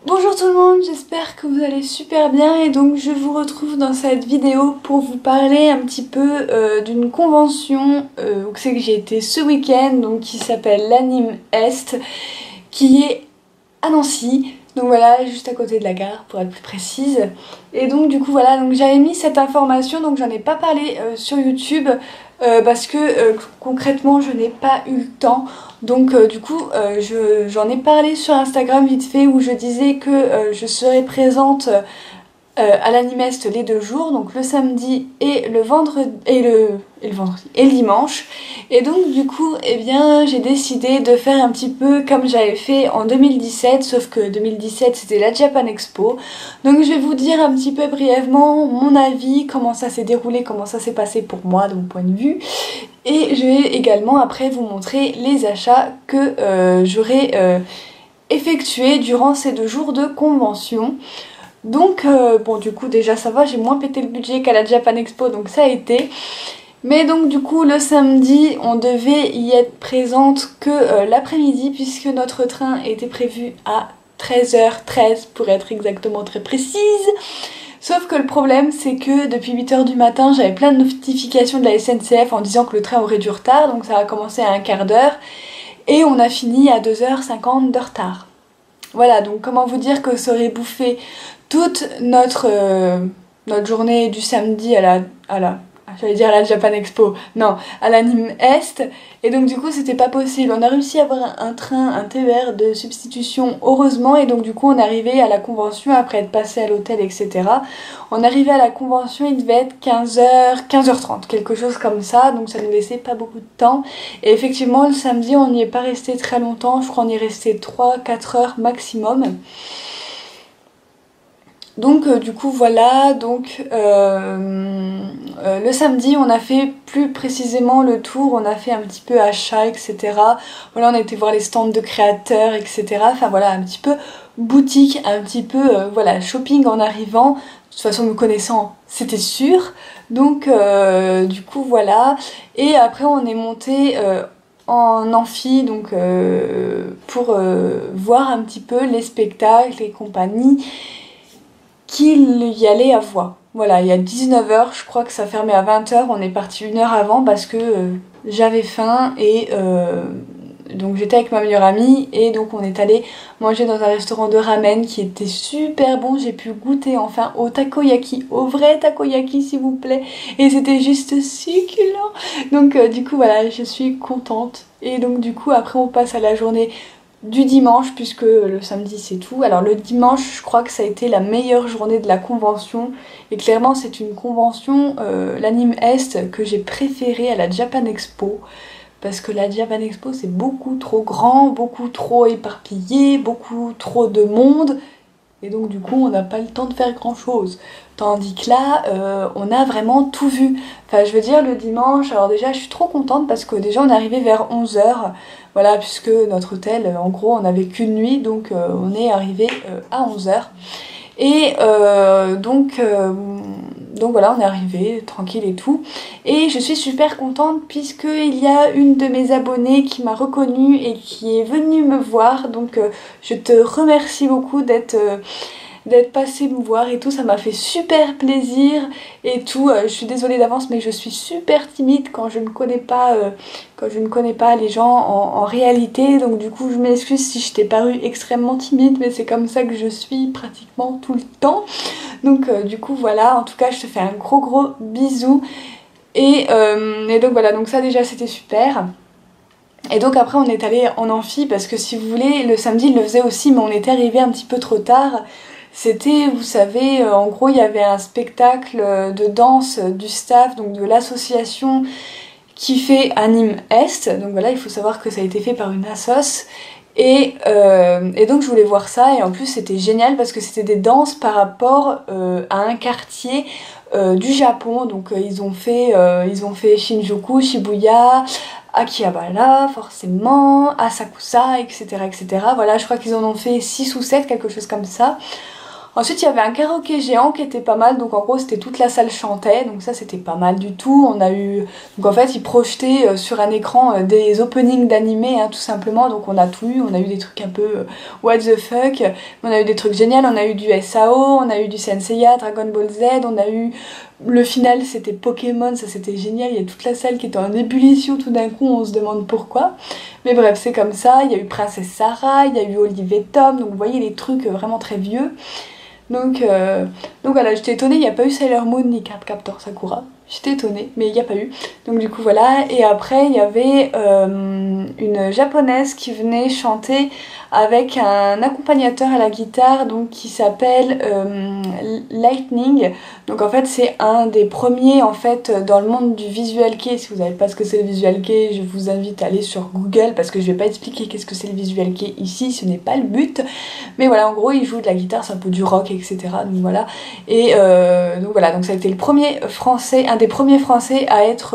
Bonjour tout le monde, j'espère que vous allez super bien et donc je vous retrouve dans cette vidéo pour vous parler un petit peu d'une convention où c'est que j'ai été ce week-end, donc qui s'appelle l'Anime Est, qui est à Nancy, donc voilà, juste à côté de la gare pour être plus précise. Et donc du coup voilà, donc j'avais mis cette information, donc j'en ai pas parlé sur YouTube parce que concrètement je n'ai pas eu le temps. Donc du coup j'en ai parlé sur Instagram vite fait où je disais que je serais présente à l'Animest les 2 jours, donc le samedi et le vendredi et le dimanche. Et donc du coup, eh bien, j'ai décidé de faire un petit peu comme j'avais fait en 2017, sauf que 2017 c'était la Japan Expo. Donc je vais vous dire un petit peu brièvement mon avis, comment ça s'est déroulé, comment ça s'est passé pour moi de mon point de vue. Et je vais également après vous montrer les achats que j'aurai effectués durant ces 2 jours de convention. Donc bon du coup déjà ça va, j'ai moins pété le budget qu'à la Japan Expo donc ça a été. Mais donc du coup le samedi on devait y être présente que l'après-midi puisque notre train était prévu à 13h13 pour être exactement très précise. Sauf que le problème c'est que depuis 8h du matin j'avais plein de notifications de la SNCF en disant que le train aurait du retard, donc ça a commencé à un quart d'heure et on a fini à 2h50 de retard. Voilà, donc comment vous dire que ça aurait bouffé toute notre journée du samedi j'allais dire à la Japan Expo, non, à l'Anime Est, et donc du coup c'était pas possible. On a réussi à avoir un train, un TER de substitution heureusement, et donc du coup on est arrivé à la convention après être passé à l'hôtel, etc. On est arrivé à la convention, il devait être 15h, 15h30, quelque chose comme ça, donc ça nous laissait pas beaucoup de temps. Et effectivement le samedi on n'y est pas resté très longtemps, je crois qu'on y est resté 3-4 heures maximum. Donc du coup voilà, donc le samedi on a fait plus précisément le tour, on a fait un petit peu achat, etc. Voilà, on a été voir les stands de créateurs, etc. Enfin voilà, un petit peu boutique, un petit peu voilà, shopping en arrivant. De toute façon me connaissant, c'était sûr. Donc du coup voilà. Et après on est monté en amphi, donc pour voir un petit peu les spectacles et compagnie qu'il y allait avoir. Voilà, il y a 19h, je crois que ça fermait à 20h, on est parti 1 heure avant parce que j'avais faim et donc j'étais avec ma meilleure amie et donc on est allé manger dans un restaurant de ramen qui était super bon. J'ai pu goûter enfin au takoyaki, au vrai takoyaki s'il vous plaît, et c'était juste succulent. Donc du coup voilà, je suis contente. Et donc du coup après on passe à la journée du dimanche puisque le samedi c'est tout. Alors le dimanche je crois que ça a été la meilleure journée de la convention et clairement c'est une convention, l'Anime Est, que j'ai préférée à la Japan Expo parce que la Japan Expo c'est beaucoup trop grand, beaucoup trop éparpillé, beaucoup trop de monde et donc du coup on n'a pas le temps de faire grand chose. Tandis que là on a vraiment tout vu. Enfin je veux dire le dimanche, alors déjà je suis trop contente parce que déjà on est arrivé vers 11h. Voilà, puisque notre hôtel, en gros, on n'avait qu'une nuit, donc on est arrivé à 11h. Et donc voilà, on est arrivé tranquille et tout. Et je suis super contente puisqu'il y a une de mes abonnées qui m'a reconnue et qui est venue me voir. Donc je te remercie beaucoup d'être passé me voir et tout, ça m'a fait super plaisir et tout. Je suis désolée d'avance mais je suis super timide quand je ne connais pas les gens en réalité, donc du coup je m'excuse si je t'ai paru extrêmement timide mais c'est comme ça que je suis pratiquement tout le temps. Donc du coup voilà, en tout cas je te fais un gros bisou et donc voilà, donc ça déjà c'était super. Et donc après on est allé en amphi parce que si vous voulez le samedi il le faisait aussi mais on était arrivé un petit peu trop tard. C'était, vous savez, en gros il y avait un spectacle de danse du staff, donc de l'association qui fait Anime Est. Donc voilà, il faut savoir que ça a été fait par une assoce. Et donc je voulais voir ça et en plus c'était génial parce que c'était des danses par rapport à un quartier du Japon. Donc ils ont fait Shinjuku, Shibuya, Akihabara forcément, Asakusa, etc. etc. Voilà, je crois qu'ils en ont fait 6 ou 7, quelque chose comme ça. Ensuite il y avait un karaoké géant qui était pas mal, donc en gros c'était toute la salle chantait, donc ça c'était pas mal du tout. On a eu, donc en fait ils projetaient sur un écran des openings d'animés tout simplement, donc on a tout eu, on a eu des trucs un peu what the fuck, on a eu des trucs géniaux, on a eu du SAO, on a eu du Senseiya, Dragon Ball Z, on a eu le final c'était Pokémon, ça c'était génial, il y a toute la salle qui était en ébullition tout d'un coup, on se demande pourquoi. Mais bref c'est comme ça, il y a eu Princesse Sarah, il y a eu Olive et Tom, donc vous voyez les trucs vraiment très vieux. Donc voilà, j'étais étonnée, il n'y a pas eu Sailor Moon ni Cardcaptor Sakura. J'étais étonnée, mais il n'y a pas eu. Donc du coup voilà, et après il y avait une japonaise qui venait chanter avec un accompagnateur à la guitare donc qui s'appelle Lightning. Donc en fait c'est un des premiers en fait dans le monde du visual kei. Si vous savez pas ce que c'est le visual kei, je vous invite à aller sur Google parce que je vais pas expliquer qu'est-ce que c'est le visual kei ici, ce n'est pas le but. Mais voilà, en gros il joue de la guitare, c'est un peu du rock, etc. Donc voilà. Et donc voilà, donc ça a été le premier français, un des premiers français à être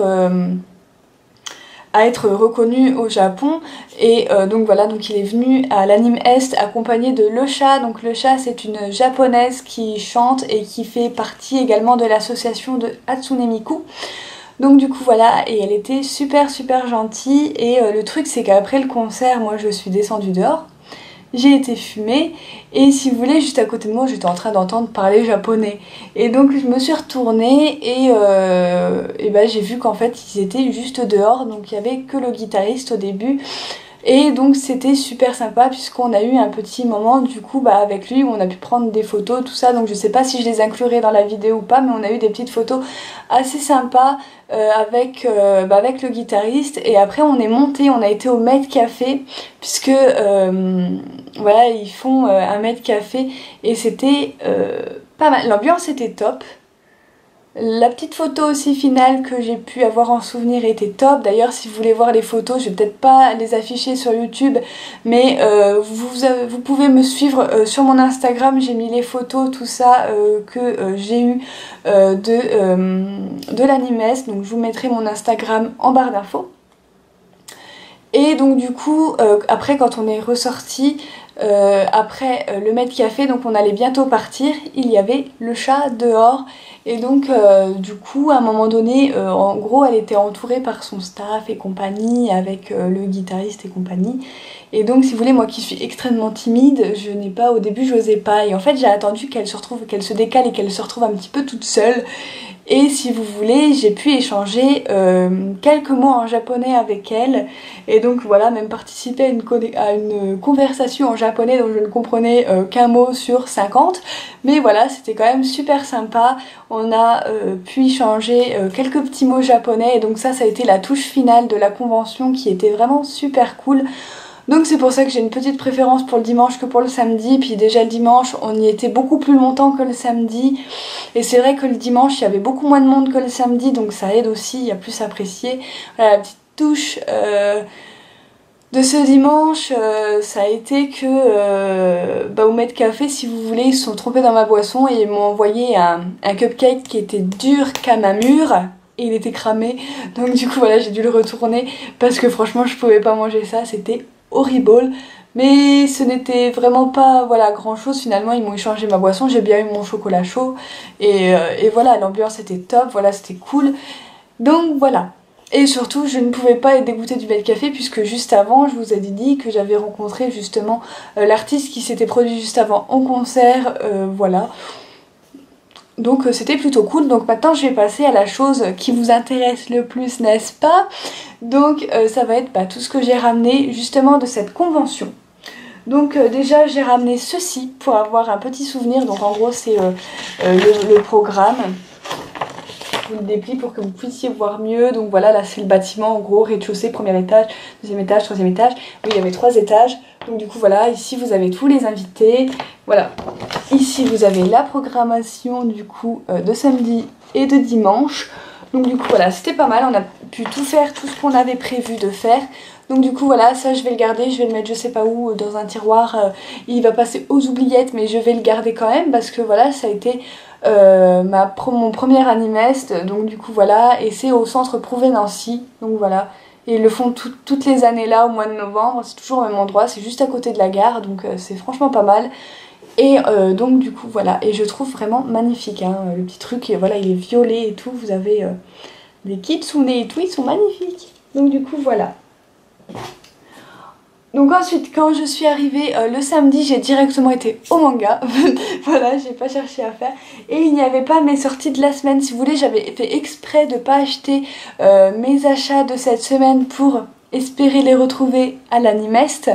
reconnu au Japon. Et donc voilà, donc il est venu à l'Anime Est accompagné de Lecha. Donc Lecha c'est une japonaise qui chante et qui fait partie également de l'association de Hatsune Miku. Donc du coup voilà, et elle était super gentille. Et le truc c'est qu'après le concert, moi je suis descendue dehors, j'ai été fumer, et si vous voulez juste à côté de moi j'étais en train d'entendre parler japonais, et donc je me suis retournée et ben, j'ai vu qu'en fait ils étaient juste dehors, donc il y avait que le guitariste au début. Et donc c'était super sympa puisqu'on a eu un petit moment du coup avec lui où on a pu prendre des photos, tout ça. Donc je sais pas si je les inclurai dans la vidéo ou pas, mais on a eu des petites photos assez sympas avec le guitariste. Et après on est monté, on a été au Med Café puisque voilà ils font un Med Café et c'était pas mal. L'ambiance était top. La petite photo aussi finale que j'ai pu avoir en souvenir était top. D'ailleurs si vous voulez voir les photos, je vais peut-être pas les afficher sur YouTube, mais vous pouvez me suivre sur mon Instagram, j'ai mis les photos, tout ça que j'ai eu de l'Animes, donc je vous mettrai mon Instagram en barre d'infos. Et donc du coup, après quand on est ressorti, après le Med Café, donc on allait bientôt partir, il y avait le chat dehors. Et donc du coup à un moment donné, en gros elle était entourée par son staff et compagnie, avec le guitariste et compagnie. Et donc si vous voulez, moi qui suis extrêmement timide, je n'ai pas, au début j'osais pas, et en fait j'ai attendu qu'elle se retrouve, qu'elle se décale et qu'elle se retrouve un petit peu toute seule. Et si vous voulez, j'ai pu échanger quelques mots en japonais avec elle. Et donc voilà, même participer à une conversation en japonais dont je ne comprenais qu'un mot sur 50. Mais voilà, c'était quand même super sympa. On a pu échanger quelques petits mots japonais. Et donc ça a été la touche finale de la convention qui était vraiment super cool. Donc c'est pour ça que j'ai une petite préférence pour le dimanche que pour le samedi. Puis déjà le dimanche, on y était beaucoup plus longtemps que le samedi. Et c'est vrai que le dimanche, il y avait beaucoup moins de monde que le samedi. Donc ça aide aussi, il y a plus à apprécier. Voilà, la petite touche de ce dimanche, ça a été que au Med Café, si vous voulez, ils se sont trompés dans ma boisson. Et ils m'ont envoyé un cupcake qui était dur comme un mur. Et il était cramé. Donc du coup voilà, j'ai dû le retourner. Parce que franchement, je pouvais pas manger ça. C'était horrible, mais ce n'était vraiment pas grand chose. Finalement ils m'ont échangé ma boisson, j'ai bien eu mon chocolat chaud et voilà, l'ambiance était top, voilà, c'était cool. Donc voilà, et surtout je ne pouvais pas être dégoûtée du Med Café puisque juste avant je vous ai dit que j'avais rencontré justement l'artiste qui s'était produit juste avant en concert, voilà. Donc c'était plutôt cool. Donc maintenant je vais passer à la chose qui vous intéresse le plus, n'est-ce pas? Donc ça va être tout ce que j'ai ramené justement de cette convention. Donc déjà j'ai ramené ceci pour avoir un petit souvenir. Donc en gros c'est le programme. Je vous le déplie pour que vous puissiez voir mieux. Donc voilà, là c'est le bâtiment en gros, rez-de-chaussée, premier étage, deuxième étage, troisième étage. Oui, il y avait 3 étages. Donc du coup voilà, ici vous avez tous les invités. Voilà, ici vous avez la programmation du coup de samedi et de dimanche. Donc du coup voilà, c'était pas mal, on a pu tout faire, tout ce qu'on avait prévu de faire. Donc du coup voilà, ça je vais le garder, je vais le mettre je sais pas où dans un tiroir, il va passer aux oubliettes, mais je vais le garder quand même parce que voilà, ça a été mon premier Animest. Donc du coup voilà, et c'est au centre Prouvé Nancy, donc voilà. Et ils le font toutes les années là au mois de novembre, c'est toujours au même endroit, c'est juste à côté de la gare, donc c'est franchement pas mal. Et donc du coup voilà, et je trouve vraiment magnifique hein, le petit truc, et voilà il est violet et tout, vous avez des kitsune et tout, ils sont magnifiques. Donc du coup voilà. Donc ensuite quand je suis arrivée le samedi, j'ai directement été au manga. Voilà, j'ai pas cherché à faire. Et il n'y avait pas mes sorties de la semaine. Si vous voulez, j'avais fait exprès de pas acheter mes achats de cette semaine pour espérer les retrouver à l'Animest.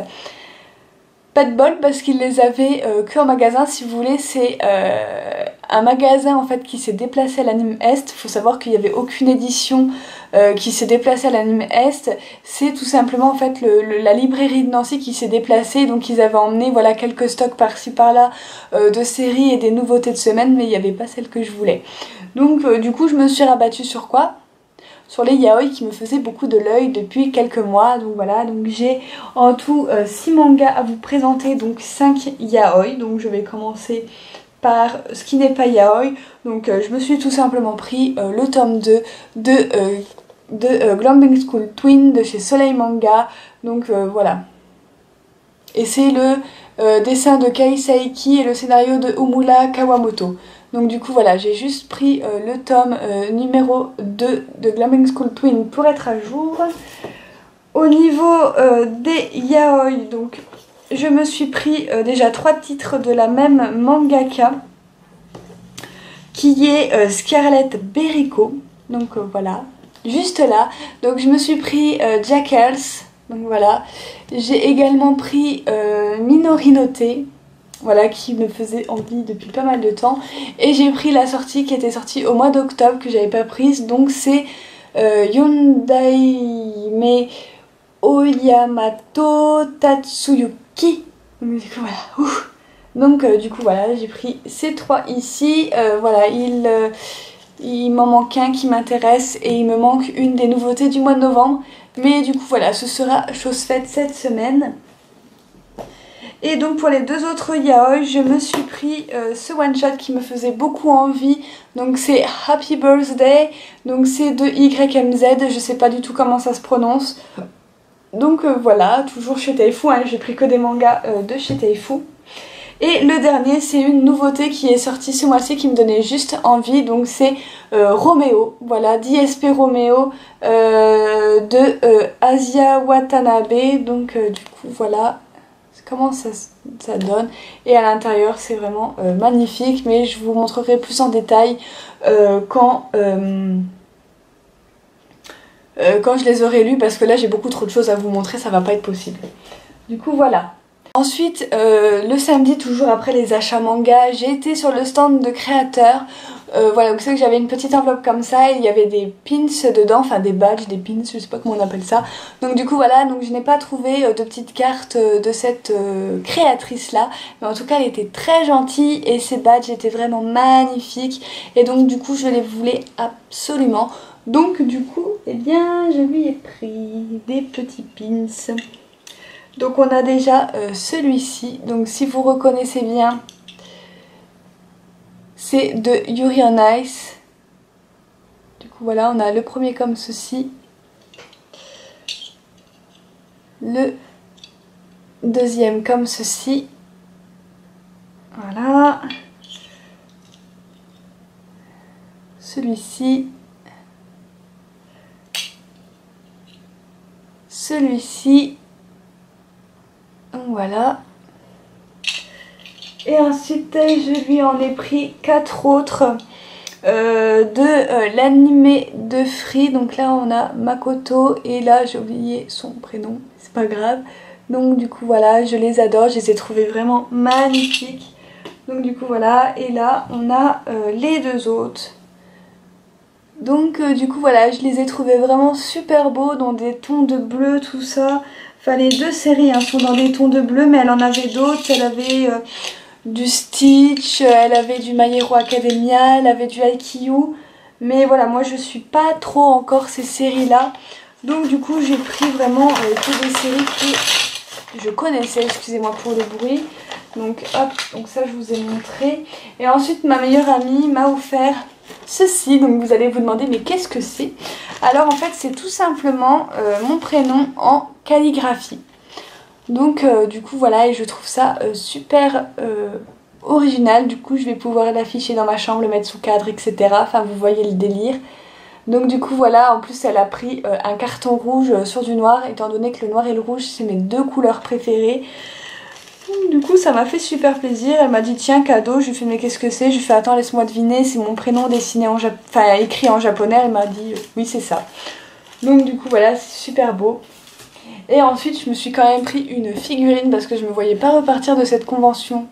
Pas de bol parce qu'ils les avaient que en magasin. Si vous voulez, c'est un magasin en fait qui s'est déplacé à l'Anime Est. Faut savoir qu'il n'y avait aucune édition qui s'est déplacée à l'Anime Est. C'est tout simplement en fait la librairie de Nancy qui s'est déplacée. Donc ils avaient emmené voilà quelques stocks par-ci par-là de séries et des nouveautés de semaine, mais il n'y avait pas celle que je voulais. Donc du coup je me suis rabattue sur quoi ? Sur les yaoi qui me faisaient beaucoup de l'œil depuis quelques mois. Donc voilà, donc j'ai en tout 6 mangas à vous présenter, donc 5 yaoi. Donc je vais commencer par ce qui n'est pas yaoi. Donc je me suis tout simplement pris le tome 2 de Glaming School Twin de chez Soleil Manga. Donc voilà. Et c'est le dessin de Kei Saiki et le scénario de Umura Kawamoto. Donc du coup voilà, j'ai juste pris le tome numéro 2 de Glaming School Twin pour être à jour. Au niveau des yaoi, donc je me suis pris déjà 3 titres de la même mangaka qui est Scarlett Beriko. Donc voilà, juste là. Donc je me suis pris Jackals. Donc voilà, j'ai également pris Minorinote. Voilà, qui me faisait envie depuis pas mal de temps. Et j'ai pris la sortie qui était sortie au mois d'octobre, que j'avais pas prise. Donc c'est Yondaime Oyamato Tatsuyuki. Donc du coup voilà. Ouf. Donc du coup voilà, j'ai pris ces 3 ici. Voilà, il m'en manque un qui m'intéresse et il me manque une des nouveautés du mois de novembre. Mais du coup voilà, ce sera chose faite cette semaine. Et donc pour les 2 autres yaoi, je me suis pris ce one shot qui me faisait beaucoup envie. Donc c'est Happy Birthday, donc c'est de YMZ, je sais pas du tout comment ça se prononce. Donc voilà, toujours chez Taifu, hein, j'ai pris que des mangas de chez Taifu. Et le dernier, c'est une nouveauté qui est sortie ce mois-ci qui me donnait juste envie, donc c'est Romeo, voilà, DSP Romeo de Asia Watanabe. Donc du coup voilà comment ça donne, et à l'intérieur c'est vraiment magnifique, mais je vous montrerai plus en détail quand je les aurai lus, parce que là j'ai beaucoup trop de choses à vous montrer, ça va pas être possible. Du coup voilà. Ensuite le samedi, toujours après les achats manga, j'ai été sur le stand de créateurs. Voilà, vous savez que j'avais une petite enveloppe comme ça et il y avait des pins dedans, enfin des badges, des pins, je sais pas comment on appelle ça. Donc du coup voilà, donc je n'ai pas trouvé de petite carte de cette créatrice là, mais en tout cas elle était très gentille et ces badges étaient vraiment magnifiques, et donc du coup je les voulais absolument. Donc du coup, eh bien je lui ai pris des petits pins. Donc on a déjà celui-ci, donc si vous reconnaissez bien, c'est de Yuri on Ice. Du coup voilà, on a le premier comme ceci, le deuxième comme ceci, voilà, celui-ci, celui-ci, voilà. Et ensuite je lui en ai pris 4 autres de l'animé de Free. Donc là on a Makoto, et là j'ai oublié son prénom, c'est pas grave. Donc du coup voilà, je les adore, je les ai trouvés vraiment magnifiques. Donc du coup voilà, et là on a les 2 autres. Donc du coup voilà, je les ai trouvés vraiment super beaux, dans des tons de bleu, tout ça. Enfin les 2 séries hein, sont dans des tons de bleu, mais elle en avait d'autres. Elle avait du Stitch, elle avait du My Hero Academia, elle avait du Haikyuu. Mais voilà, moi je suis pas trop encore ces séries là. Donc du coup j'ai pris vraiment toutes des séries que je connaissais, excusez-moi pour le bruit. Donc hop, donc ça je vous ai montré. Et ensuite ma meilleure amie m'a offert ceci, donc vous allez vous demander mais qu'est-ce que c'est? Alors en fait c'est tout simplement mon prénom en calligraphie. Donc du coup voilà, et je trouve ça super original. Du coup je vais pouvoir l'afficher dans ma chambre, le mettre sous cadre, etc. Enfin vous voyez le délire. Donc du coup voilà, en plus elle a pris un carton rouge sur du noir, étant donné que le noir et le rouge c'est mes deux couleurs préférées. Du coup ça m'a fait super plaisir, elle m'a dit tiens cadeau, je lui ai fait mais qu'est-ce que c'est, je lui ai fait attends laisse-moi deviner, c'est mon prénom dessiné en enfin écrit en japonais, elle m'a dit oui c'est ça. Donc du coup voilà, c'est super beau. Et ensuite je me suis quand même pris une figurine parce que je me voyais pas repartir de cette convention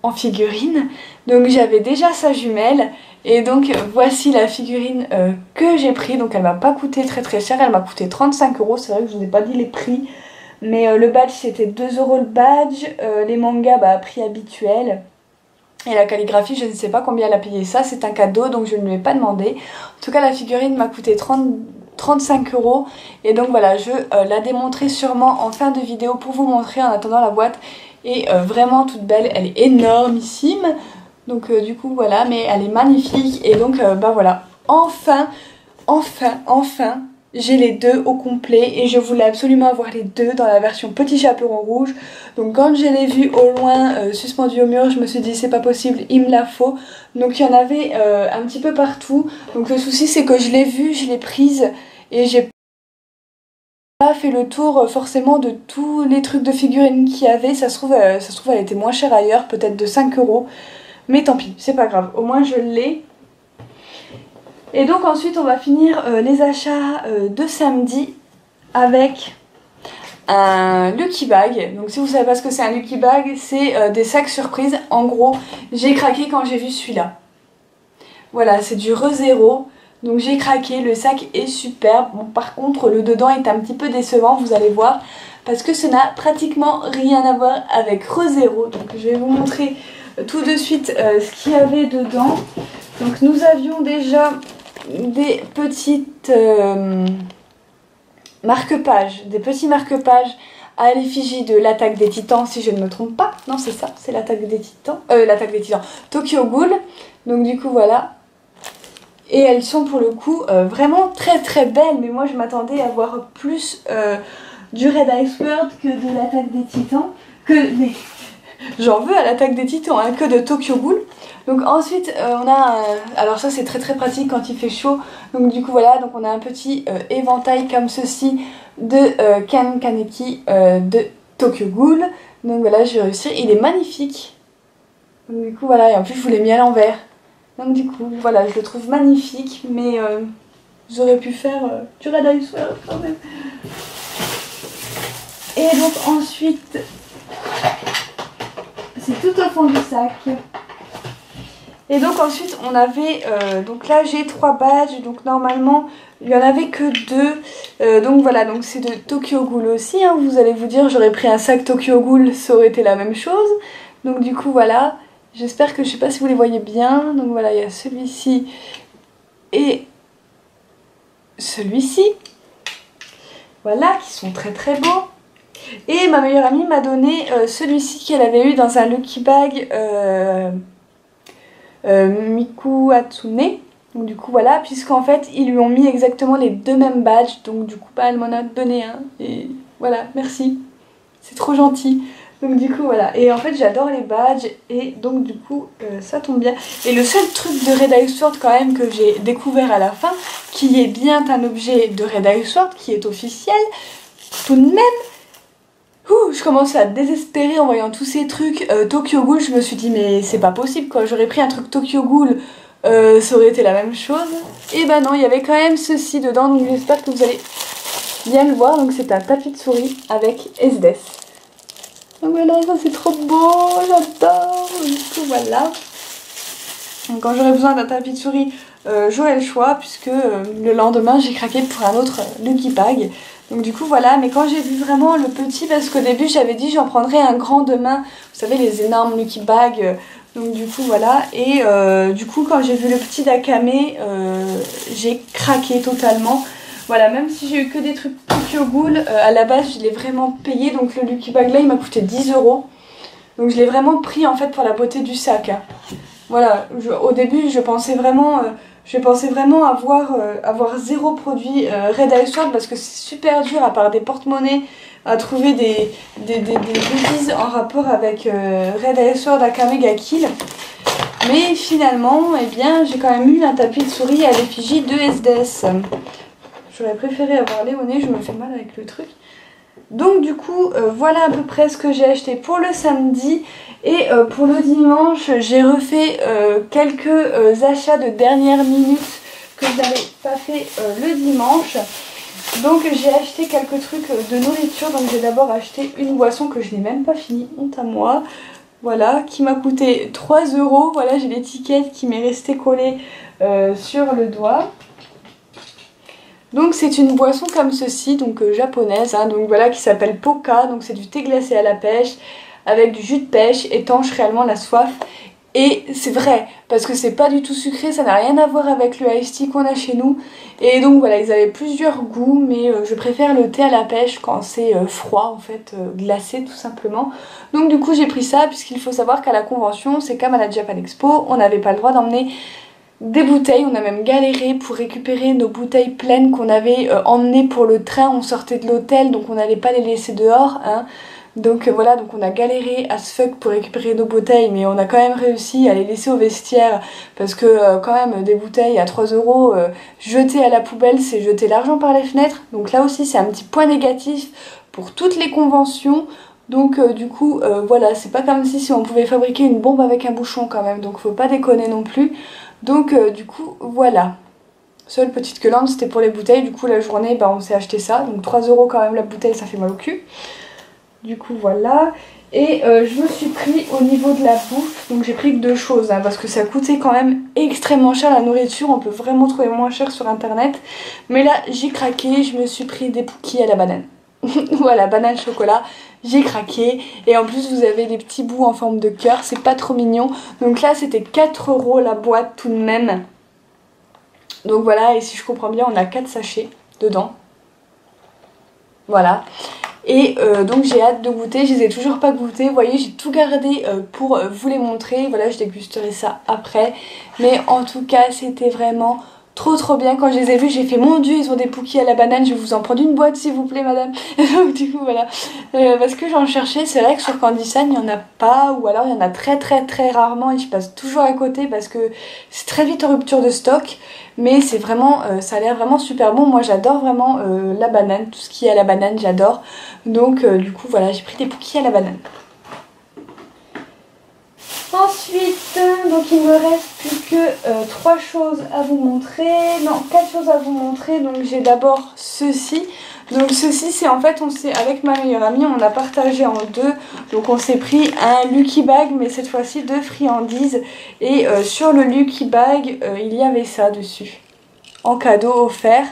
en figurine. Donc j'avais déjà sa jumelle et donc voici la figurine que j'ai pris. Donc elle m'a pas coûté très très cher, elle m'a coûté 35 €, c'est vrai que je vous ai pas dit les prix. Mais le badge c'était 2 € le badge, les mangas bah prix habituel. Et la calligraphie je ne sais pas combien elle a payé ça, c'est un cadeau donc je ne lui ai pas demandé. En tout cas la figurine m'a coûté 35 € et donc voilà je la démontrerai sûrement en fin de vidéo pour vous montrer en attendant la boîte. Et vraiment toute belle, elle est énormissime. Donc du coup voilà, mais elle est magnifique. Et donc bah voilà, enfin j'ai les deux au complet. Et je voulais absolument avoir les deux dans la version petit chaperon rouge. Donc quand je l'ai vu au loin suspendu au mur, je me suis dit c'est pas possible, il me la faut. Donc il y en avait un petit peu partout. Donc le souci c'est que je l'ai vue, je l'ai prise et j'ai pas fait le tour forcément de tous les trucs de figurines qu'il y avait. Ça se trouve elle était moins chère ailleurs, peut-être de 5 €. Mais tant pis, c'est pas grave, au moins je l'ai. Et donc ensuite on va finir les achats de samedi avec un Lucky Bag. Donc si vous savez pas ce que c'est un Lucky Bag, c'est des sacs surprises. En gros, j'ai craqué quand j'ai vu celui-là. Voilà, c'est du ReZero. Donc j'ai craqué, le sac est superbe. Bon, par contre le dedans est un petit peu décevant, vous allez voir, parce que ça n'a pratiquement rien à voir avec ReZero. Donc je vais vous montrer tout de suite ce qu'il y avait dedans. Donc nous avions déjà des petites marque-pages, des petits marque-pages à l'effigie de l'attaque des titans, si je ne me trompe pas. Non c'est ça, c'est l'attaque des titans. Tokyo Ghoul. Donc du coup voilà. Et elles sont pour le coup vraiment très très belles. Mais moi je m'attendais à voir plus du Red Ice World que de l'attaque des titans. J'en veux à l'attaque des titans, hein, que de Tokyo Ghoul. Donc ensuite on a alors ça c'est très très pratique quand il fait chaud. Donc du coup voilà, donc on a un petit éventail comme ceci de Ken Kaneki de Tokyo Ghoul. Donc voilà, j'ai réussi, il est magnifique. Donc du coup voilà, et en plus je vous l'ai mis à l'envers. Donc du coup voilà, je le trouve magnifique, mais j'aurais pu faire du Red Ice World quand même. Et donc ensuite, c'est tout au fond du sac. Et donc ensuite on avait, donc là j'ai 3 badges, donc normalement il n'y en avait que 2. Donc voilà, donc c'est de Tokyo Ghoul aussi, hein. Vous allez vous dire j'aurais pris un sac Tokyo Ghoul, ça aurait été la même chose. Donc du coup voilà, j'espère que je sais pas si vous les voyez bien. Donc voilà, il y a celui-ci et celui-ci. Voilà, qui sont très très beaux. Et ma meilleure amie m'a donné celui-ci qu'elle avait eu dans un Lucky Bag Miku Hatsune. Donc du coup voilà, puisqu'en fait ils lui ont mis exactement les deux mêmes badges. Donc du coup bah, elle m'en a donné un. Et voilà, merci. C'est trop gentil. Donc du coup voilà, et en fait j'adore les badges et donc du coup ça tombe bien. Et le seul truc de Red Ice World quand même que j'ai découvert à la fin, qui est bien un objet de Red Ice World, qui est officiel, tout de même, je commence à désespérer en voyant tous ces trucs Tokyo Ghoul. Je me suis dit mais c'est pas possible quoi, j'aurais pris un truc Tokyo Ghoul, ça aurait été la même chose. Et ben non, il y avait quand même ceci dedans, donc j'espère que vous allez bien le voir. Donc c'est un tapis de souris avec SDS. Donc voilà, ça c'est trop beau, j'adore. Du coup voilà. Donc, quand j'aurai besoin d'un tapis de souris, j'aurai le choix, puisque le lendemain j'ai craqué pour un autre Lucky Bag. Donc du coup voilà, mais quand j'ai vu vraiment le petit, parce qu'au début j'avais dit j'en prendrais un grand demain, vous savez les énormes Lucky Bag. Donc du coup voilà, et du coup quand j'ai vu le petit d'Akame, j'ai craqué totalement. Voilà, même si j'ai eu que des trucs Tokyo Ghoul, à la base je l'ai vraiment payé, donc le Lucky Bag là il m'a coûté 10 €. Donc je l'ai vraiment pris en fait pour la beauté du sac. Hein. Voilà, au début je pensais vraiment avoir 0 produit Red Ice World, parce que c'est super dur, à part des porte-monnaies, à trouver des goodies en rapport avec Red Ice Sword Akame ga Kill. Mais finalement, eh bien, j'ai quand même eu un tapis de souris à l'effigie de SDS. J'aurais préféré avoir Léoné, je me fais mal avec le truc. Donc du coup, voilà à peu près ce que j'ai acheté pour le samedi. Et pour le dimanche, j'ai refait quelques achats de dernière minute que je n'avais pas fait le dimanche. Donc j'ai acheté quelques trucs de nourriture. Donc j'ai d'abord acheté une boisson que je n'ai même pas fini, honte à moi. Voilà, qui m'a coûté 3 €. Voilà, j'ai l'étiquette qui m'est restée collée sur le doigt. Donc c'est une boisson comme ceci, donc japonaise, hein, donc voilà, qui s'appelle Poka. Donc c'est du thé glacé à la pêche avec du jus de pêche, étanche réellement la soif. Et c'est vrai, parce que c'est pas du tout sucré, ça n'a rien à voir avec le iced tea qu'on a chez nous. Et donc voilà, ils avaient plusieurs goûts, mais je préfère le thé à la pêche quand c'est froid en fait, glacé tout simplement. Donc du coup j'ai pris ça, puisqu'il faut savoir qu'à la convention, c'est comme à la Japan Expo, on n'avait pas le droit d'emmener des bouteilles. On a même galéré pour récupérer nos bouteilles pleines qu'on avait emmenées pour le train. On sortait de l'hôtel, donc on n'allait pas les laisser dehors, hein. Donc voilà, donc on a galéré as fuck pour récupérer nos bouteilles, mais on a quand même réussi à les laisser au vestiaire, parce que quand même des bouteilles à 3 € jetées à la poubelle, c'est jeter l'argent par les fenêtres. Donc là aussi c'est un petit point négatif pour toutes les conventions. Donc du coup voilà, c'est pas comme si on pouvait fabriquer une bombe avec un bouchon quand même, donc faut pas déconner non plus. Donc du coup voilà. Seule petite gueulante, c'était pour les bouteilles. Du coup la journée bah, on s'est acheté ça. Donc 3 € quand même la bouteille, ça fait mal au cul. Du coup voilà. Et je me suis pris au niveau de la bouffe. Donc j'ai pris que 2 choses, hein, parce que ça coûtait quand même extrêmement cher la nourriture. On peut vraiment trouver moins cher sur internet. Mais là j'ai craqué, je me suis pris des Pookies à la banane. Voilà, banane chocolat, j'ai craqué. Et en plus vous avez des petits bouts en forme de cœur, c'est pas trop mignon. Donc là c'était 4 € la boîte tout de même. Donc voilà, et si je comprends bien on a 4 sachets dedans. Voilà. Et donc j'ai hâte de goûter, je les ai toujours pas goûtés. Vous voyez, j'ai tout gardé pour vous les montrer. Voilà, je dégusterai ça après. Mais en tout cas c'était vraiment trop bien. Quand je les ai vus, j'ai fait mon dieu, ils ont des Pookies à la banane, je vais vous en prendre une boîte s'il vous plaît madame. Donc du coup voilà, parce que j'en cherchais. C'est vrai que sur Candysan il n'y en a pas, ou alors il y en a très rarement, et je passe toujours à côté parce que c'est très vite en rupture de stock. Mais c'est vraiment, ça a l'air vraiment super bon. Moi j'adore vraiment la banane, tout ce qui est à la banane j'adore. Donc du coup voilà, j'ai pris des Pookies à la banane. Ensuite, donc il me reste plus que 3 choses à vous montrer, non 4 choses à vous montrer. Donc j'ai d'abord ceci. Donc ceci c'est en fait, avec ma meilleure amie on a partagé en deux. Donc on s'est pris un Lucky Bag, mais cette fois-ci de friandises. Et sur le Lucky Bag il y avait ça dessus, en cadeau offert.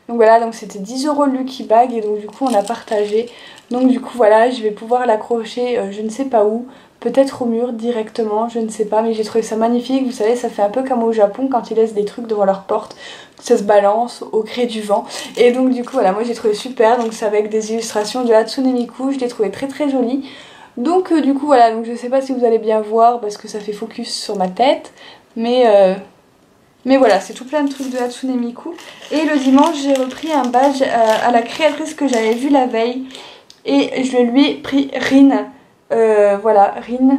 Donc voilà, donc c'était 10 € le Lucky Bag, et donc du coup on a partagé. Donc du coup voilà, je vais pouvoir l'accrocher je ne sais pas où. Peut-être au mur directement, je ne sais pas, mais j'ai trouvé ça magnifique. Vous savez, ça fait un peu comme au Japon quand ils laissent des trucs devant leur porte. Ça se balance au gré du vent. Et donc du coup, voilà, moi j'ai trouvé super. Donc c'est avec des illustrations de Hatsune Miku. Je l'ai trouvé très joli. Donc du coup, voilà, donc je ne sais pas si vous allez bien voir parce que ça fait focus sur ma tête. Mais voilà, c'est tout plein de trucs de Hatsune Miku. Et le dimanche, j'ai repris un badge à la créatrice que j'avais vue la veille. Et je lui ai pris Rin. Voilà, Rin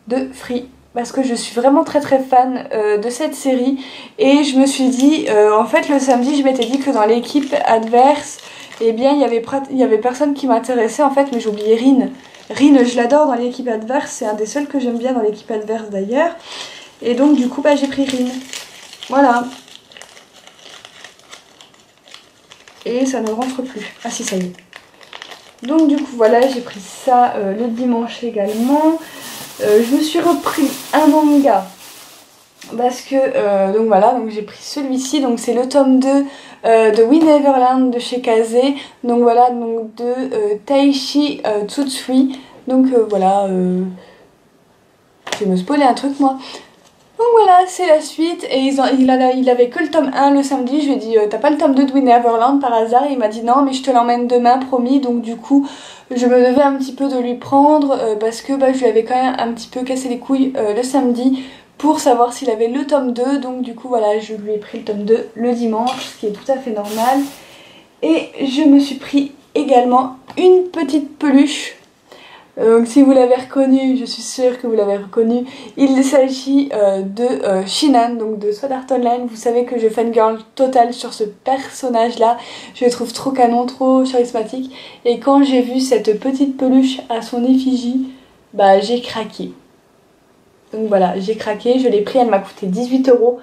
de Free, parce que je suis vraiment très fan de cette série. Et je me suis dit, en fait le samedi je m'étais dit que dans l'équipe adverse, eh bien il y avait personne qui m'intéressait en fait, mais j'ai oublié Rin. Rin, je l'adore dans l'équipe adverse, c'est un des seuls que j'aime bien dans l'équipe adverse d'ailleurs. Et donc du coup bah, j'ai pris Rin, voilà. Et ça ne rentre plus, ah si, ça y est. Donc du coup voilà, j'ai pris ça le dimanche également. Je me suis repris un manga parce que donc voilà, donc j'ai pris celui-ci. Donc c'est le tome 2 de We Neverland de chez Kazé. Donc voilà, donc de Taishi Tsutsui. Donc voilà, je vais me spoiler un truc moi. Donc voilà, c'est la suite. Et il avait que le tome 1 le samedi. Je lui ai dit t'as pas le tome 2 de We Neverland par hasard? Et il m'a dit non, mais je te l'emmène demain, promis. Donc du coup je me devais un petit peu de lui prendre parce que bah, je lui avais quand même un petit peu cassé les couilles le samedi pour savoir s'il avait le tome 2. Donc du coup voilà, je lui ai pris le tome 2 le dimanche, ce qui est tout à fait normal. Et je me suis pris également une petite peluche. Donc si vous l'avez reconnu, je suis sûre que vous l'avez reconnu, il s'agit de Shinhan, donc de Sword Art Online. Vous savez que je fangirl total sur ce personnage là, je le trouve trop canon, trop charismatique. Et quand j'ai vu cette petite peluche à son effigie, bah j'ai craqué. Donc voilà, j'ai craqué, je l'ai pris, elle m'a coûté 18 €.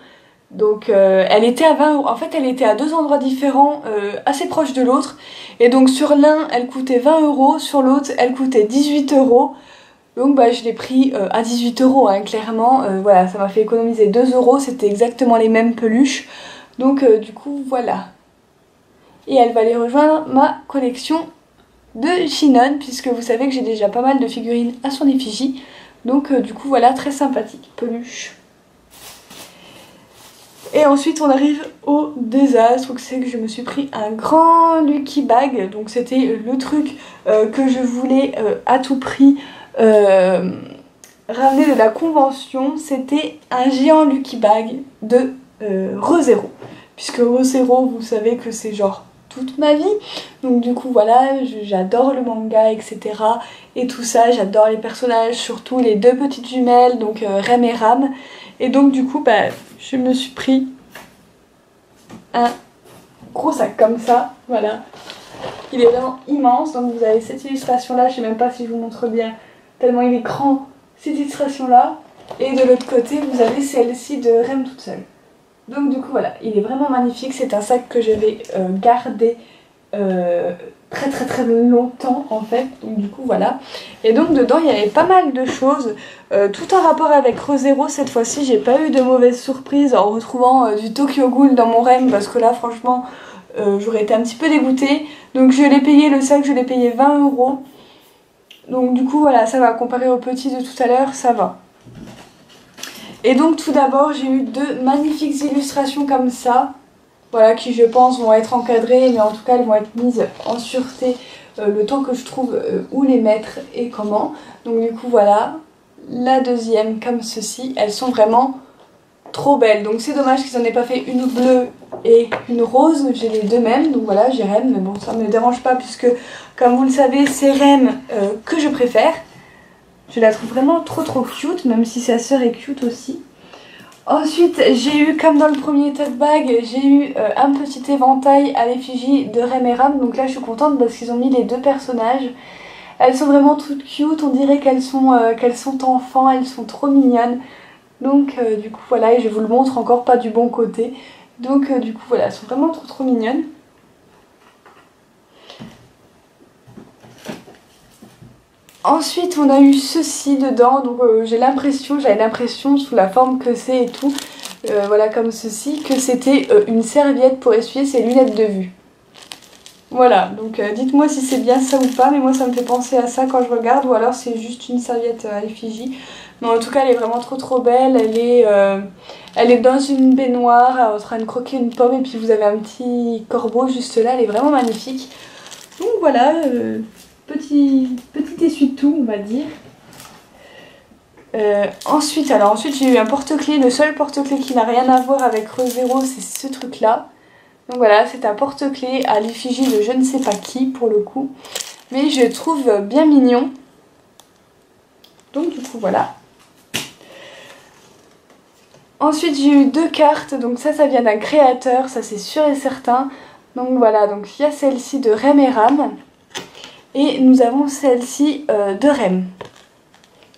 Donc elle était à 20 €, en fait elle était à deux endroits différents, assez proches de l'autre. Et donc sur l'un elle coûtait 20 €, sur l'autre elle coûtait 18 €. Donc bah je l'ai pris à 18 € hein, clairement, voilà, ça m'a fait économiser 2 €, c'était exactement les mêmes peluches. Donc du coup voilà. Et elle va aller rejoindre ma collection de Shinhan, puisque vous savez que j'ai déjà pas mal de figurines à son effigie. Donc du coup voilà, très sympathique, peluche. Et ensuite on arrive au désastre, c'est que je me suis pris un grand Lucky Bag. Donc c'était le truc que je voulais à tout prix ramener de la convention. C'était un géant Lucky Bag de ReZero. Puisque ReZero, vous savez que c'est genre toute ma vie. Donc du coup voilà, j'adore le manga, etc. Et tout ça, j'adore les personnages, surtout les deux petites jumelles, donc Rem et Ram. Et donc du coup bah, je me suis pris un gros sac comme ça, voilà. Il est vraiment immense, donc vous avez cette illustration là, je sais même pas si je vous montre bien, tellement il est grand, cette illustration là. Et de l'autre côté vous avez celle-ci de Rem toute seule. Donc du coup voilà, il est vraiment magnifique, c'est un sac que je vais garder très longtemps en fait, donc du coup voilà. Et donc dedans il y avait pas mal de choses, tout en rapport avec ReZero. Cette fois-ci j'ai pas eu de mauvaise surprise en retrouvant du Tokyo Ghoul dans mon Rem, parce que là franchement j'aurais été un petit peu dégoûtée. Donc je l'ai payé, le sac je l'ai payé 20 €. Donc du coup voilà, ça va, comparé au petit de tout à l'heure, ça va. Et donc tout d'abord j'ai eu deux magnifiques illustrations comme ça. Voilà, qui je pense vont être encadrées, mais en tout cas elles vont être mises en sûreté le temps que je trouve où les mettre et comment. Donc du coup voilà, la deuxième comme ceci, elles sont vraiment trop belles. Donc c'est dommage qu'ils n'en aient pas fait une bleue et une rose, j'ai les deux mêmes, donc voilà j'ai Rem, mais bon ça me dérange pas puisque comme vous le savez c'est Rem que je préfère. Je la trouve vraiment trop cute, même si sa sœur est cute aussi. Ensuite j'ai eu, comme dans le premier tote bag, j'ai eu un petit éventail à l'effigie de Rem et Ram. Donc là je suis contente parce qu'ils ont mis les deux personnages. Elles sont vraiment toutes cute, on dirait qu'elles sont enfants, elles sont trop mignonnes. Donc du coup voilà, et je vous le montre encore pas du bon côté. Donc du coup voilà, elles sont vraiment trop mignonnes. Ensuite on a eu ceci dedans, donc j'avais l'impression sous la forme que c'est et tout, voilà comme ceci, que c'était une serviette pour essuyer ses lunettes de vue. Voilà, donc dites-moi si c'est bien ça ou pas, mais moi ça me fait penser à ça quand je regarde, ou alors c'est juste une serviette à l'effigie. Mais en tout cas elle est vraiment trop belle, elle est dans une baignoire en train de croquer une pomme, et puis vous avez un petit corbeau juste là, elle est vraiment magnifique. Donc voilà, petit essuie-tout on va dire. Ensuite j'ai eu un porte-clés, le seul porte-clés qui n'a rien à voir avec ReZero, c'est ce truc là. Donc voilà, c'est un porte-clés à l'effigie de je ne sais pas qui pour le coup, mais je le trouve bien mignon. Donc du coup voilà. Ensuite j'ai eu deux cartes, donc ça vient d'un créateur, ça c'est sûr et certain. Donc voilà, donc il y a celle-ci de Rem et Ram, et nous avons celle-ci de Rem.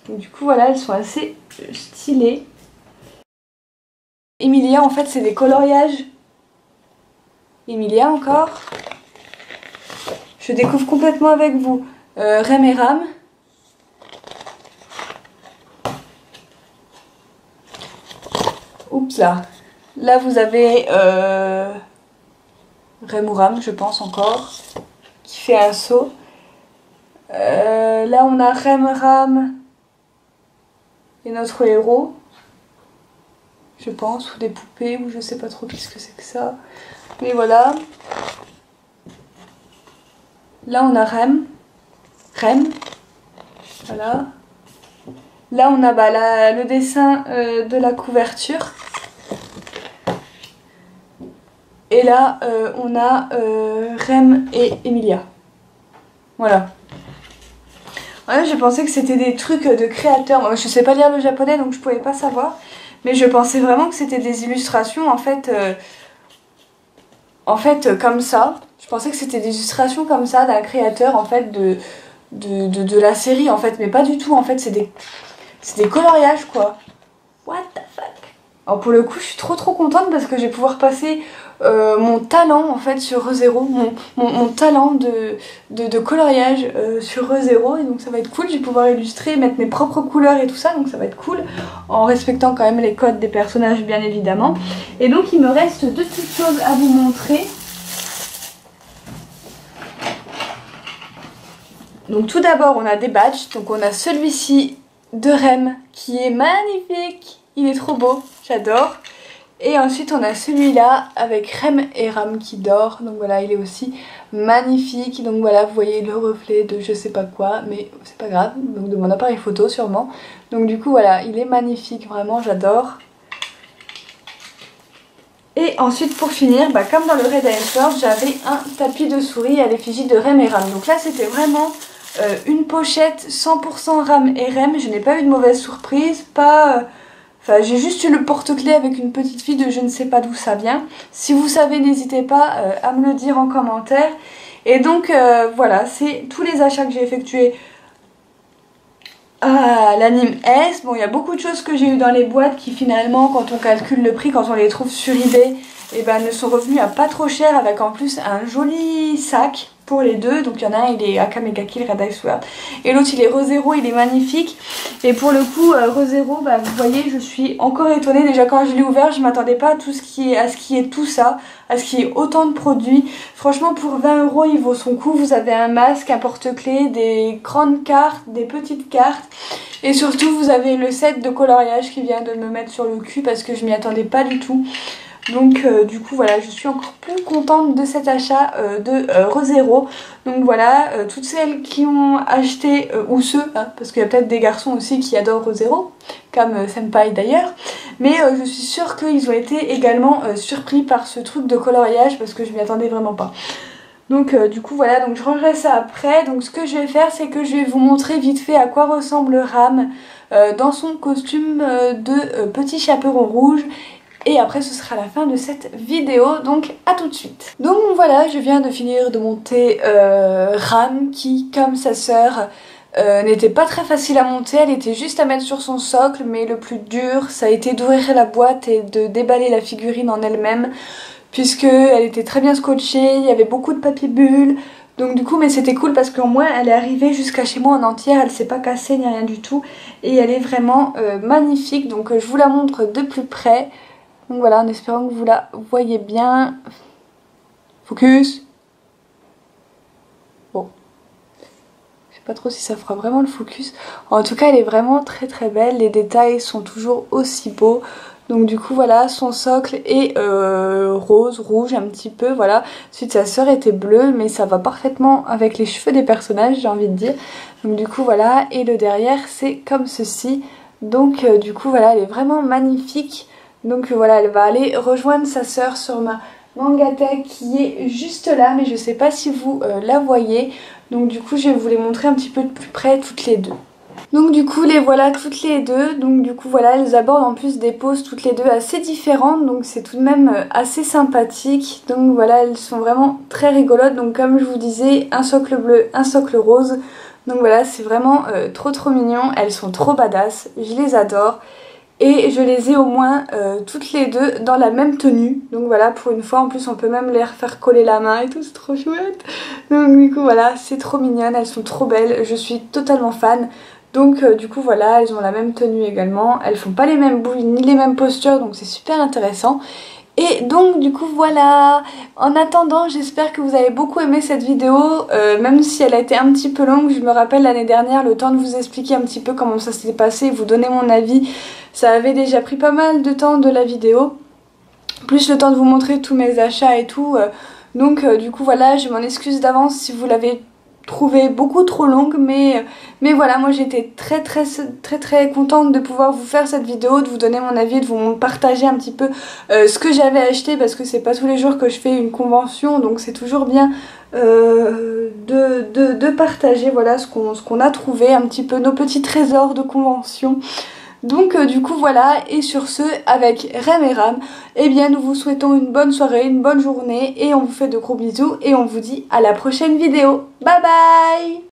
Donc du coup voilà, elles sont assez stylées. Emilia en fait c'est des coloriages. Emilia encore. Je découvre complètement avec vous Rem et Ram. Oups là. Là vous avez Rem ou Ram je pense encore, qui fait un saut. Là on a Rem, Ram et notre héros. Je pense, ou des poupées, ou je sais pas trop qu'est-ce que c'est que ça. Mais voilà. Là on a Rem. Voilà. Là on a le dessin de la couverture. Et là on a Rem et Emilia. Voilà. Ouais, je pensais que c'était des trucs de créateurs. Moi, je sais pas lire le japonais donc je pouvais pas savoir. Mais je pensais vraiment que c'était des illustrations en fait comme ça. Je pensais que c'était des illustrations comme ça d'un créateur en fait de la série en fait. Mais pas du tout en fait, c'est des coloriages quoi. What the fuck. Alors pour le coup je suis trop contente parce que je vais pouvoir passer mon talent en fait sur ReZero, mon talent de coloriage sur ReZero, et donc ça va être cool, je vais pouvoir illustrer, mettre mes propres couleurs et tout ça, donc ça va être cool, en respectant quand même les codes des personnages bien évidemment. Et donc il me reste deux petites choses à vous montrer. Donc tout d'abord on a des badges, donc on a celui-ci de Rem qui est magnifique, il est trop beau, j'adore. Et ensuite on a celui-là avec Rem et Ram qui dort, donc voilà il est aussi magnifique. Donc voilà vous voyez le reflet de je sais pas quoi, mais c'est pas grave, donc de mon appareil photo sûrement. Donc du coup voilà il est magnifique, vraiment j'adore. Et ensuite pour finir, bah, comme dans le Red Sword, j'avais un tapis de souris à l'effigie de Rem et Ram. Donc là c'était vraiment une pochette 100% Ram et Rem, je n'ai pas eu de mauvaise surprise, pas... Enfin, j'ai juste eu le porte-clés avec une petite fille de je ne sais pas d'où ça vient. Si vous savez, n'hésitez pas à me le dire en commentaire. Et donc, voilà, c'est tous les achats que j'ai effectués à l'anime S. Bon, il y a beaucoup de choses que j'ai eu dans les boîtes qui finalement, quand on calcule le prix, quand on les trouve sur eBay, et ben, ne sont revenus à pas trop cher, avec en plus un joli sac pour les deux. Donc il y en a un il est Akamega Kill Red Sword et l'autre il est ReZero, il est magnifique. Et pour le coup ReZero, bah, vous voyez je suis encore étonnée, déjà quand je l'ai ouvert je m'attendais pas à tout ce qui est tout ça, à ce qui est autant de produits. Franchement pour 20 € il vaut son coup. Vous avez un masque, un porte-clés, des grandes cartes, des petites cartes et surtout vous avez le set de coloriage qui vient de me mettre sur le cul parce que je m'y attendais pas du tout. Donc du coup voilà, je suis encore plus contente de cet achat de ReZero. Donc voilà, toutes celles qui ont acheté, ou ceux, hein, parce qu'il y a peut-être des garçons aussi qui adorent ReZero, comme Senpai d'ailleurs. Mais je suis sûre qu'ils ont été également surpris par ce truc de coloriage parce que je m'y attendais vraiment pas. Donc du coup voilà, donc je rangerai ça après. Donc ce que je vais faire c'est que je vais vous montrer vite fait à quoi ressemble Ram dans son costume de petit chaperon rouge. Et après ce sera la fin de cette vidéo, donc à tout de suite. Donc voilà, je viens de finir de monter Ram qui, comme sa sœur, n'était pas très facile à monter. Elle était juste à mettre sur son socle, mais le plus dur ça a été d'ouvrir la boîte et de déballer la figurine en elle-même, puisque elle était très bien scotchée, il y avait beaucoup de papier bulle. Donc du coup, mais c'était cool parce qu'au moins elle est arrivée jusqu'à chez moi en entière, elle s'est pas cassée ni rien du tout. Et elle est vraiment magnifique, donc je vous la montre de plus près. Donc voilà, en espérant que vous la voyez bien. Focus. Bon. Je sais pas trop si ça fera vraiment le focus. En tout cas, elle est vraiment très belle. Les détails sont toujours aussi beaux. Donc du coup, voilà, son socle est rose, rouge un petit peu, voilà. Ensuite, sa sœur était bleue, mais ça va parfaitement avec les cheveux des personnages, j'ai envie de dire. Donc du coup, voilà. Et le derrière, c'est comme ceci. Donc du coup, voilà, elle est vraiment magnifique. Donc voilà, elle va aller rejoindre sa sœur sur ma Mangatech qui est juste là, mais je sais pas si vous la voyez. Donc du coup je vais vous les montrer un petit peu de plus près toutes les deux. Donc du coup les voilà toutes les deux. Donc du coup voilà, elles abordent en plus des poses toutes les deux assez différentes. Donc c'est tout de même assez sympathique. Donc voilà, elles sont vraiment très rigolotes. Donc comme je vous disais, un socle bleu, un socle rose. Donc voilà, c'est vraiment trop mignon. Elles sont trop badass, je les adore. Et je les ai au moins toutes les deux dans la même tenue. Donc voilà, pour une fois, en plus on peut même les faire coller la main et tout, c'est trop chouette. Donc du coup voilà, c'est trop mignonne, elles sont trop belles, je suis totalement fan. Donc du coup voilà, elles ont la même tenue également, elles font pas les mêmes bouilles ni les mêmes postures, donc c'est super intéressant. Et donc du coup voilà, en attendant j'espère que vous avez beaucoup aimé cette vidéo, même si elle a été un petit peu longue. Je me rappelle l'année dernière, le temps de vous expliquer un petit peu comment ça s'était passé, vous donner mon avis, ça avait déjà pris pas mal de temps de la vidéo, plus le temps de vous montrer tous mes achats et tout, donc du coup voilà, je m'en excuse d'avance si vous l'avez trouvée beaucoup trop longue, mais voilà, moi j'étais très contente de pouvoir vous faire cette vidéo, de vous donner mon avis, de vous partager un petit peu ce que j'avais acheté, parce que c'est pas tous les jours que je fais une convention, donc c'est toujours bien de partager voilà ce qu'on a trouvé, un petit peu nos petits trésors de convention. Donc du coup voilà, et sur ce, avec Rem et Ram, eh bien nous vous souhaitons une bonne soirée, une bonne journée, et on vous fait de gros bisous, et on vous dit à la prochaine vidéo. Bye bye!